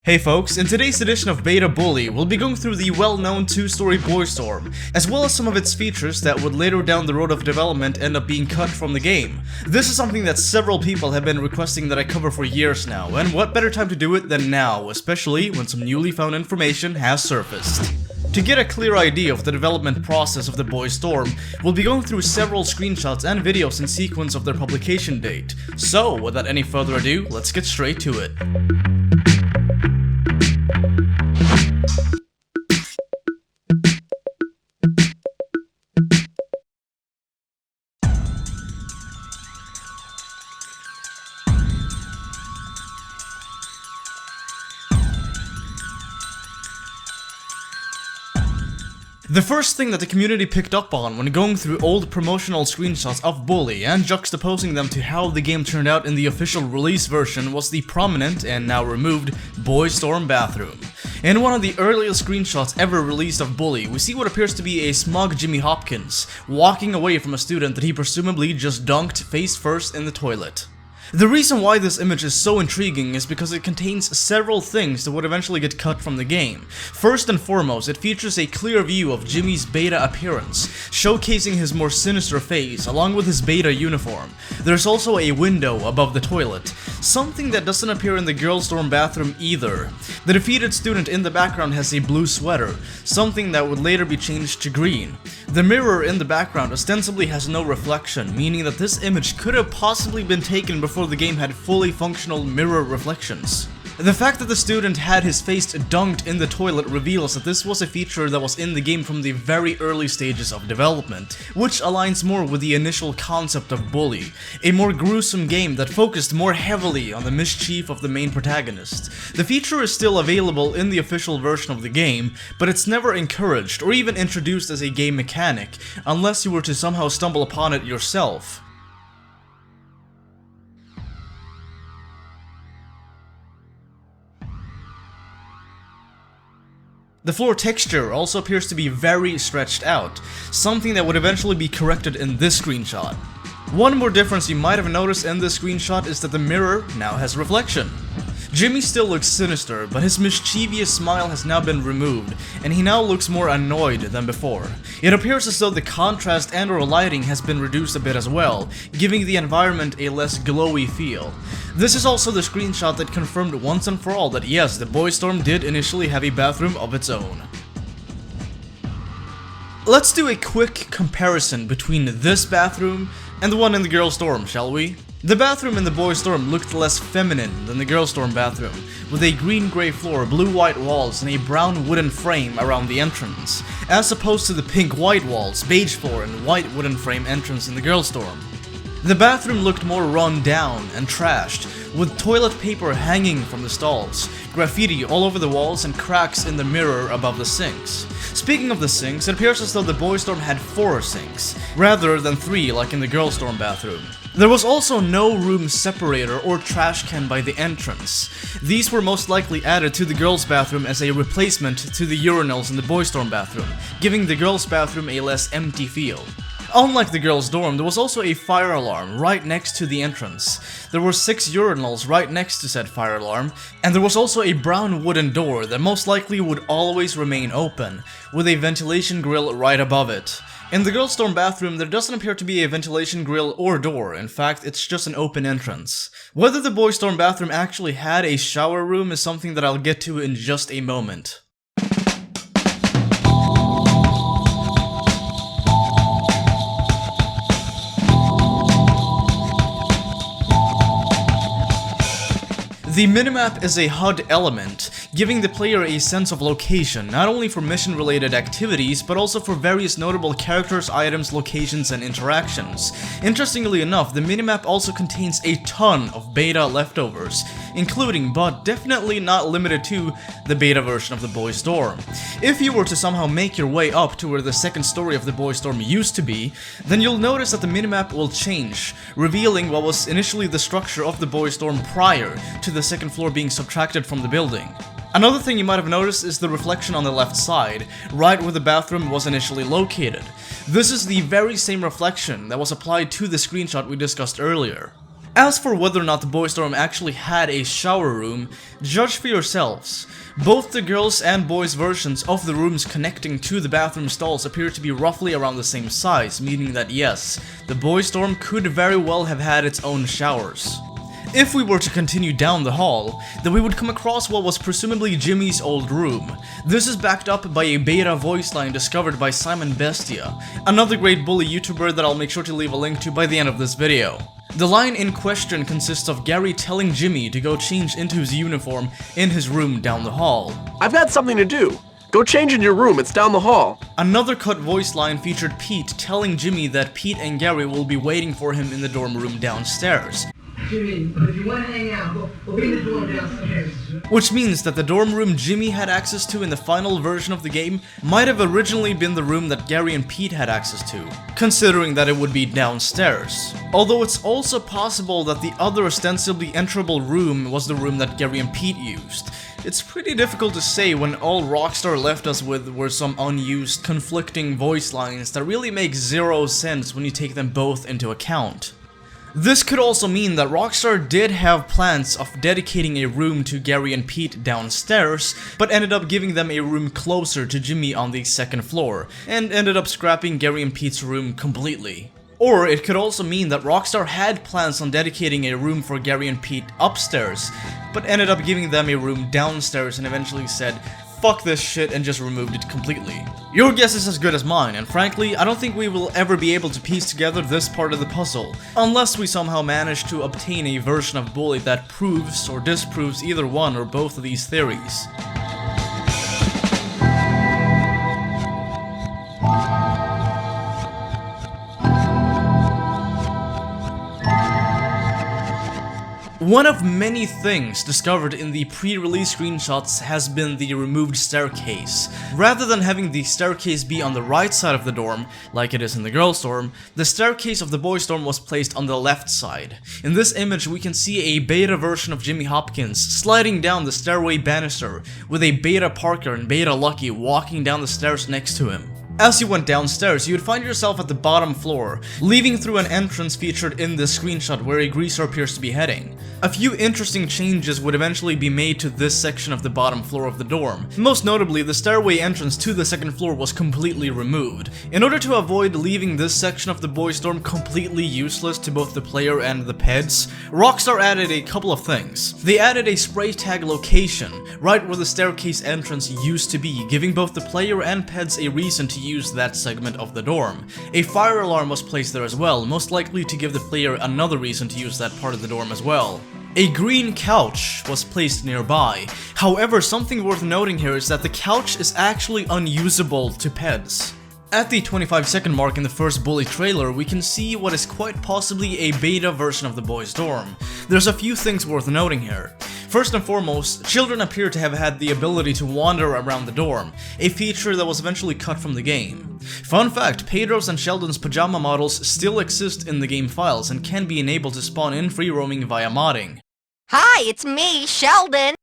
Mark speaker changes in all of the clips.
Speaker 1: Hey folks, in today's edition of Beta Bully, we'll be going through the well-known two-story Boy Storm, as well as some of its features that would later down the road of development end up being cut from the game. This is something that several people have been requesting that I cover for years now, and what better time to do it than now, especially when some newly found information has surfaced. To get a clear idea of the development process of the Boy Storm, we'll be going through several screenshots and videos in sequence of their publication date. So, without any further ado, let's get straight to it. The first thing that the community picked up on when going through old promotional screenshots of Bully and juxtaposing them to how the game turned out in the official release version was the prominent, and now removed, Boy Storm bathroom. In one of the earliest screenshots ever released of Bully, we see what appears to be a smug Jimmy Hopkins walking away from a student that he presumably just dunked face first in the toilet. The reason why this image is so intriguing is because it contains several things that would eventually get cut from the game. First and foremost, it features a clear view of Jimmy's beta appearance, showcasing his more sinister face along with his beta uniform. There's also a window above the toilet, something that doesn't appear in the Girls' Dorm bathroom either. The defeated student in the background has a blue sweater, something that would later be changed to green. The mirror in the background ostensibly has no reflection, meaning that this image could have possibly been taken before the game had fully functional mirror reflections. The fact that the student had his face dunked in the toilet reveals that this was a feature that was in the game from the very early stages of development, which aligns more with the initial concept of Bully, a more gruesome game that focused more heavily on the mischief of the main protagonist. The feature is still available in the official version of the game, but it's never encouraged or even introduced as a game mechanic, unless you were to somehow stumble upon it yourself. The floor texture also appears to be very stretched out, something that would eventually be corrected in this screenshot. One more difference you might have noticed in this screenshot is that the mirror now has reflection. Jimmy still looks sinister, but his mischievous smile has now been removed, and he now looks more annoyed than before. It appears as though the contrast and/or lighting has been reduced a bit as well, giving the environment a less glowy feel. This is also the screenshot that confirmed once and for all that yes, the Boy Storm did initially have a bathroom of its own. Let's do a quick comparison between this bathroom and the one in the Girls' Storm, shall we? The bathroom in the Boy Storm looked less feminine than the Girls' Storm bathroom, with a green-gray floor, blue-white walls, and a brown wooden frame around the entrance, as opposed to the pink-white walls, beige floor, and white wooden frame entrance in the Girls' Storm. The bathroom looked more run down and trashed, with toilet paper hanging from the stalls, graffiti all over the walls, and cracks in the mirror above the sinks. Speaking of the sinks, it appears as though the Boy Storm had 4 sinks, rather than 3 like in the Girls' Storm bathroom. There was also no room separator or trash can by the entrance. These were most likely added to the girls' bathroom as a replacement to the urinals in the Boy Storm bathroom, giving the girls' bathroom a less empty feel. Unlike the girls' dorm, there was also a fire alarm right next to the entrance. There were 6 urinals right next to said fire alarm, and there was also a brown wooden door that most likely would always remain open, with a ventilation grill right above it. In the Girls' Dorm bathroom, there doesn't appear to be a ventilation grill or door. In fact, it's just an open entrance. Whether the Boy Storm bathroom actually had a shower room is something that I'll get to in just a moment. The minimap is a HUD element, giving the player a sense of location, not only for mission-related activities, but also for various notable characters, items, locations, and interactions. Interestingly enough, the minimap also contains a ton of beta leftovers, including, but definitely not limited to, the beta version of the Boy Storm. If you were to somehow make your way up to where the second story of the Boy Storm used to be, then you'll notice that the minimap will change, revealing what was initially the structure of the Boy Storm prior to the second floor being subtracted from the building. Another thing you might have noticed is the reflection on the left side, right where the bathroom was initially located. This is the very same reflection that was applied to the screenshot we discussed earlier. As for whether or not the boys' dorm actually had a shower room, judge for yourselves. Both the girls' and boys' versions of the rooms connecting to the bathroom stalls appear to be roughly around the same size, meaning that yes, the boys' dorm could very well have had its own showers. If we were to continue down the hall, then we would come across what was presumably Jimmy's old room. This is backed up by a beta voice line discovered by SimonBestia, another great bully YouTuber that I'll make sure to leave a link to by the end of this video. The line in question consists of Gary telling Jimmy to go change into his uniform in his room down the hall.
Speaker 2: I've got something to do. Go change in your room, it's down the hall.
Speaker 1: Another cut voice line featured Pete telling Jimmy that Pete and Gary will be waiting for him in the dorm room downstairs.
Speaker 3: Jimmy, if you want to hang out, go in the dorm downstairs.
Speaker 1: Which means that the dorm room Jimmy had access to in the final version of the game might have originally been the room that Gary and Pete had access to, considering that it would be downstairs. Although it's also possible that the other ostensibly enterable room was the room that Gary and Pete used. It's pretty difficult to say when all Rockstar left us with were some unused, conflicting voice lines that really make zero sense when you take them both into account. This could also mean that Rockstar did have plans of dedicating a room to Gary and Pete downstairs, but ended up giving them a room closer to Jimmy on the second floor, and ended up scrapping Gary and Pete's room completely. Or it could also mean that Rockstar had plans on dedicating a room for Gary and Pete upstairs, but ended up giving them a room downstairs and eventually said, fuck this shit, and just removed it completely. Your guess is as good as mine, and frankly, I don't think we will ever be able to piece together this part of the puzzle, unless we somehow manage to obtain a version of Bully that proves or disproves either one or both of these theories. One of many things discovered in the pre-release screenshots has been the removed staircase. Rather than having the staircase be on the right side of the dorm, like it is in the girls' dorm, the staircase of the boys' dorm was placed on the left side. In this image we can see a beta version of Jimmy Hopkins sliding down the stairway banister, with a beta Parker and beta Lucky walking down the stairs next to him. As you went downstairs, you would find yourself at the bottom floor, leaving through an entrance featured in this screenshot where a greaser appears to be heading. A few interesting changes would eventually be made to this section of the bottom floor of the dorm. Most notably, the stairway entrance to the second floor was completely removed. In order to avoid leaving this section of the boys' dorm completely useless to both the player and the Peds, Rockstar added a couple of things. They added a spray tag location, right where the staircase entrance used to be, giving both the player and Peds a reason to use that segment of the dorm. A fire alarm was placed there as well, most likely to give the player another reason to use that part of the dorm as well. A green couch was placed nearby. However, something worth noting here is that the couch is actually unusable to Peds. At the 25-second mark in the first Bully trailer, we can see what is quite possibly a beta version of the boys' dorm. There's a few things worth noting here. First and foremost, children appear to have had the ability to wander around the dorm, a feature that was eventually cut from the game. Fun fact, Pedro's and Sheldon's pajama models still exist in the game files and can be enabled to spawn in free roaming via modding.
Speaker 4: Hi, it's me, Sheldon.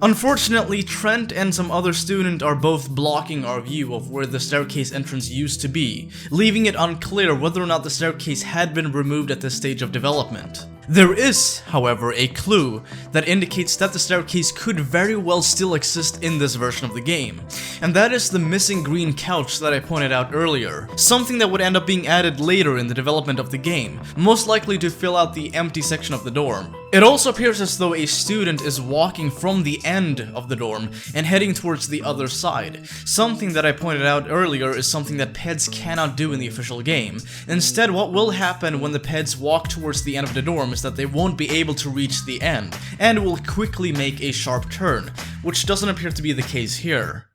Speaker 1: Unfortunately, Trent and some other student are both blocking our view of where the staircase entrance used to be, leaving it unclear whether or not the staircase had been removed at this stage of development. There is, however, a clue that indicates that the staircase could very well still exist in this version of the game, and that is the missing green couch that I pointed out earlier, something that would end up being added later in the development of the game, most likely to fill out the empty section of the dorm. It also appears as though a student is walking from the end of the dorm and heading towards the other side. Something that I pointed out earlier is something that Peds cannot do in the official game. Instead, what will happen when the Peds walk towards the end of the dorm is that they won't be able to reach the end, and will quickly make a sharp turn, which doesn't appear to be the case here.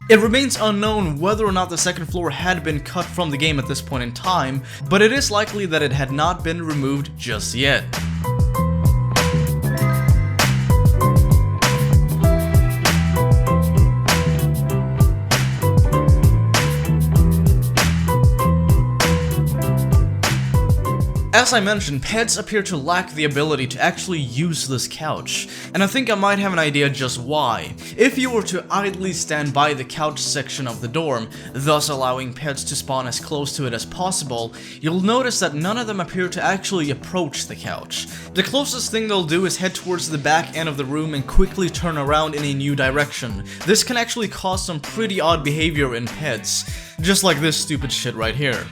Speaker 1: It remains unknown whether or not the second floor had been cut from the game at this point in time, but it is likely that it had not been removed just yet. As I mentioned, Peds appear to lack the ability to actually use this couch, and I think I might have an idea just why. If you were to idly stand by the couch section of the dorm, thus allowing Peds to spawn as close to it as possible, you'll notice that none of them appear to actually approach the couch. The closest thing they'll do is head towards the back end of the room and quickly turn around in a new direction. This can actually cause some pretty odd behavior in Peds, just like this stupid shit right here.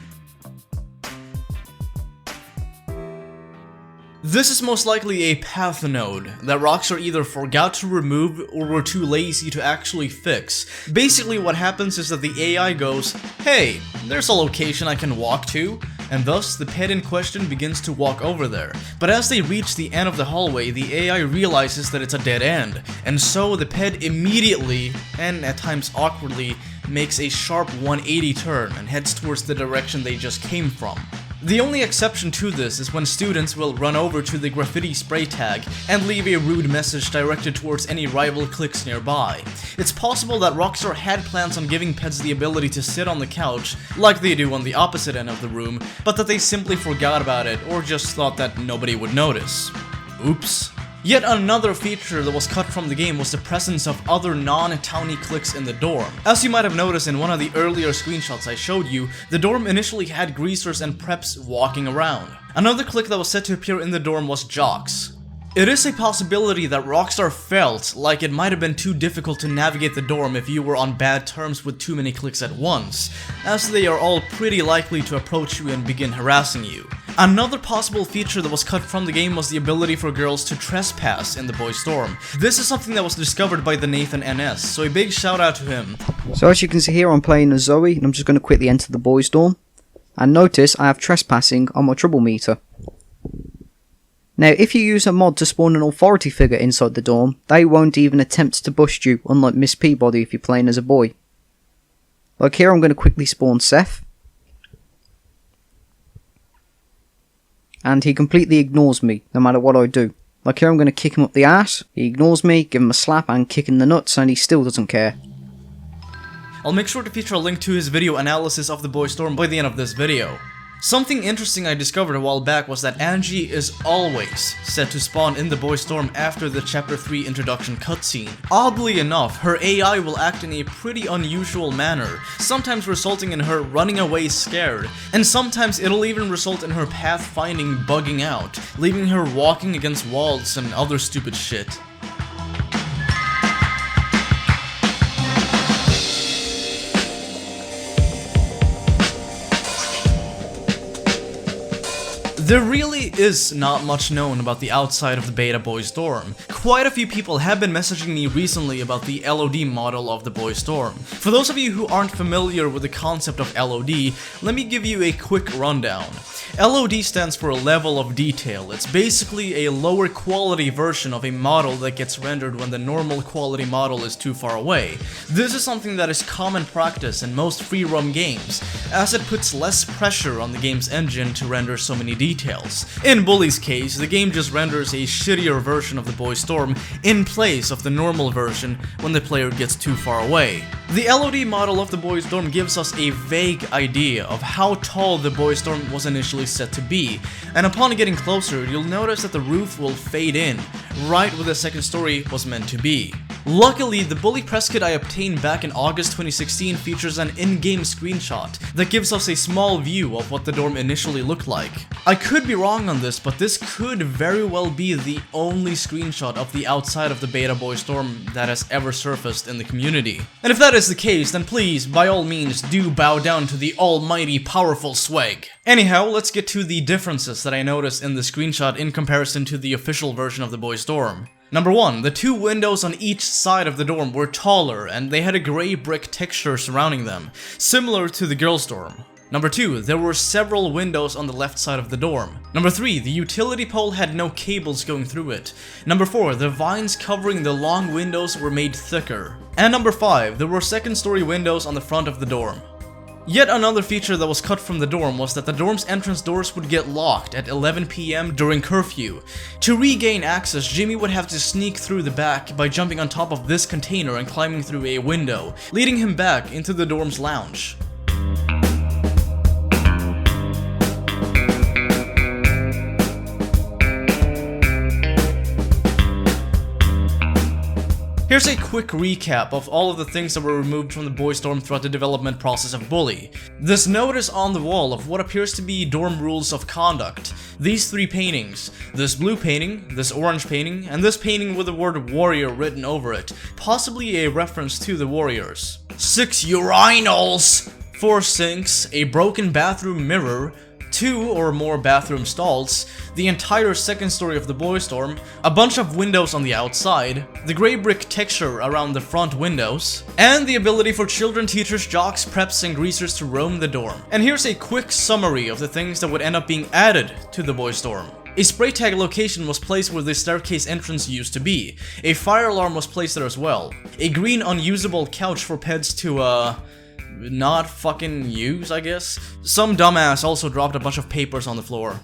Speaker 1: This is most likely a path node that Rockstar either forgot to remove or were too lazy to actually fix. Basically what happens is that the AI goes, hey, there's a location I can walk to, and thus the pet in question begins to walk over there. But as they reach the end of the hallway, the AI realizes that it's a dead end, and so the pet immediately, and at times awkwardly, makes a sharp 180 turn and heads towards the direction they just came from. The only exception to this is when students will run over to the graffiti spray tag and leave a rude message directed towards any rival cliques nearby. It's possible that Rockstar had plans on giving Peds the ability to sit on the couch, like they do on the opposite end of the room, but that they simply forgot about it or just thought that nobody would notice. Oops. Yet another feature that was cut from the game was the presence of other non-townie cliques in the dorm. As you might have noticed in one of the earlier screenshots I showed you, the dorm initially had greasers and preps walking around. Another clique that was said to appear in the dorm was jocks. It is a possibility that Rockstar felt like it might have been too difficult to navigate the dorm if you were on bad terms with too many cliques at once, as they are all pretty likely to approach you and begin harassing you. Another possible feature that was cut from the game was the ability for girls to trespass in the boys' dorm. This is something that was discovered by TheNathanNS, so a big shout out to him.
Speaker 5: So as you can see here, I'm playing as Zoe, and I'm just going to quickly enter the boys' dorm. And notice I have trespassing on my trouble meter. Now, if you use a mod to spawn an authority figure inside the dorm, they won't even attempt to bust you, unlike Miss Peabody if you're playing as a boy. Like here, I'm going to quickly spawn Seth. And he completely ignores me, no matter what I do. Like here, I'm going to kick him up the ass, he ignores me, give him a slap and kick in the nuts, and he still doesn't care.
Speaker 1: I'll make sure to feature a link to his video analysis of the boys' dorm by the end of this video. Something interesting I discovered a while back was that Angie is always set to spawn in the boys' dorm after the Chapter 3 introduction cutscene. Oddly enough, her AI will act in a pretty unusual manner, sometimes resulting in her running away scared, and sometimes it'll even result in her pathfinding bugging out, leaving her walking against walls and other stupid shit. There really is not much known about the outside of the beta boys' dorm. Quite a few people have been messaging me recently about the LOD model of the boys' dorm. For those of you who aren't familiar with the concept of LOD, let me give you a quick rundown. LOD stands for level of detail. It's basically a lower quality version of a model that gets rendered when the normal quality model is too far away. This is something that is common practice in most free roam games, as it puts less pressure on the game's engine to render so many details. In Bully's case, the game just renders a shittier version of the boys' dorm in place of the normal version when the player gets too far away. The LOD model of the boys' dorm gives us a vague idea of how tall the boys' dorm was initially set to be, and upon getting closer, you'll notice that the roof will fade in, right where the second story was meant to be. Luckily, the Bully press kit I obtained back in August 2016 features an in-game screenshot that gives us a small view of what the dorm initially looked like. I could be wrong on this, but this could very well be the only screenshot of the outside of the beta boys' dorm that has ever surfaced in the community. And if that is the case, then please, by all means, do bow down to the almighty powerful Sweg. Anyhow, let's get to the differences that I noticed in the screenshot in comparison to the official version of the boys' dorm. Number 1, the two windows on each side of the dorm were taller and they had a grey brick texture surrounding them, similar to the girls' dorm. Number 2, there were several windows on the left side of the dorm. Number 3, the utility pole had no cables going through it. Number 4, the vines covering the long windows were made thicker. And number 5, there were second story windows on the front of the dorm. Yet another feature that was cut from the dorm was that the dorm's entrance doors would get locked at 11 PM during curfew. To regain access, Jimmy would have to sneak through the back by jumping on top of this container and climbing through a window, leading him back into the dorm's lounge. Here's a quick recap of all of the things that were removed from the Boy Storm throughout the development process of Bully. This notice on the wall of what appears to be dorm rules of conduct. These 3 paintings. This blue painting, this orange painting, and this painting with the word warrior written over it. Possibly a reference to the warriors. 6 urinals! 4 sinks, a broken bathroom mirror, 2 or more bathroom stalls, the entire second story of the Boy Storm, a bunch of windows on the outside, the grey brick texture around the front windows, and the ability for children, teachers, jocks, preps, and greasers to roam the dorm. And here's a quick summary of the things that would end up being added to the Boy Storm. A spray tag location was placed where the staircase entrance used to be. A fire alarm was placed there as well. A green unusable couch for Peds to, not fucking use, I guess? Some dumbass also dropped a bunch of papers on the floor.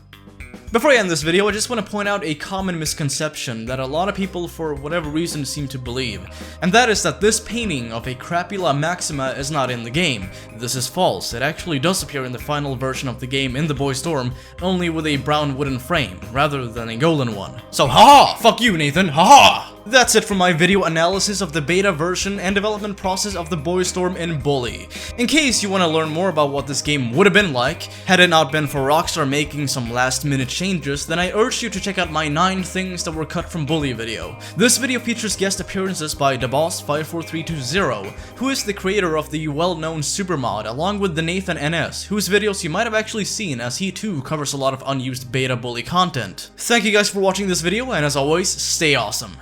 Speaker 1: Before I end this video, I just want to point out a common misconception that a lot of people for whatever reason seem to believe, and that is that this painting of a Crapula Maxima is not in the game. This is false. It actually does appear in the final version of the game in the Boy Storm, only with a brown wooden frame, rather than a golden one. So haha! Fuck you, Nathan, haha! That's it for my video analysis of the beta version and development process of the Boy Storm in Bully. In case you want to learn more about what this game would have been like, had it not been for Rockstar making some last minute changes, then I urge you to check out my 9 things that were cut from Bully video. This video features guest appearances by TheBoss54320, who is the creator of the well-known Supermod, along with TheNathanNS, whose videos you might have actually seen as he too covers a lot of unused beta Bully content. Thank you guys for watching this video, and as always, stay awesome.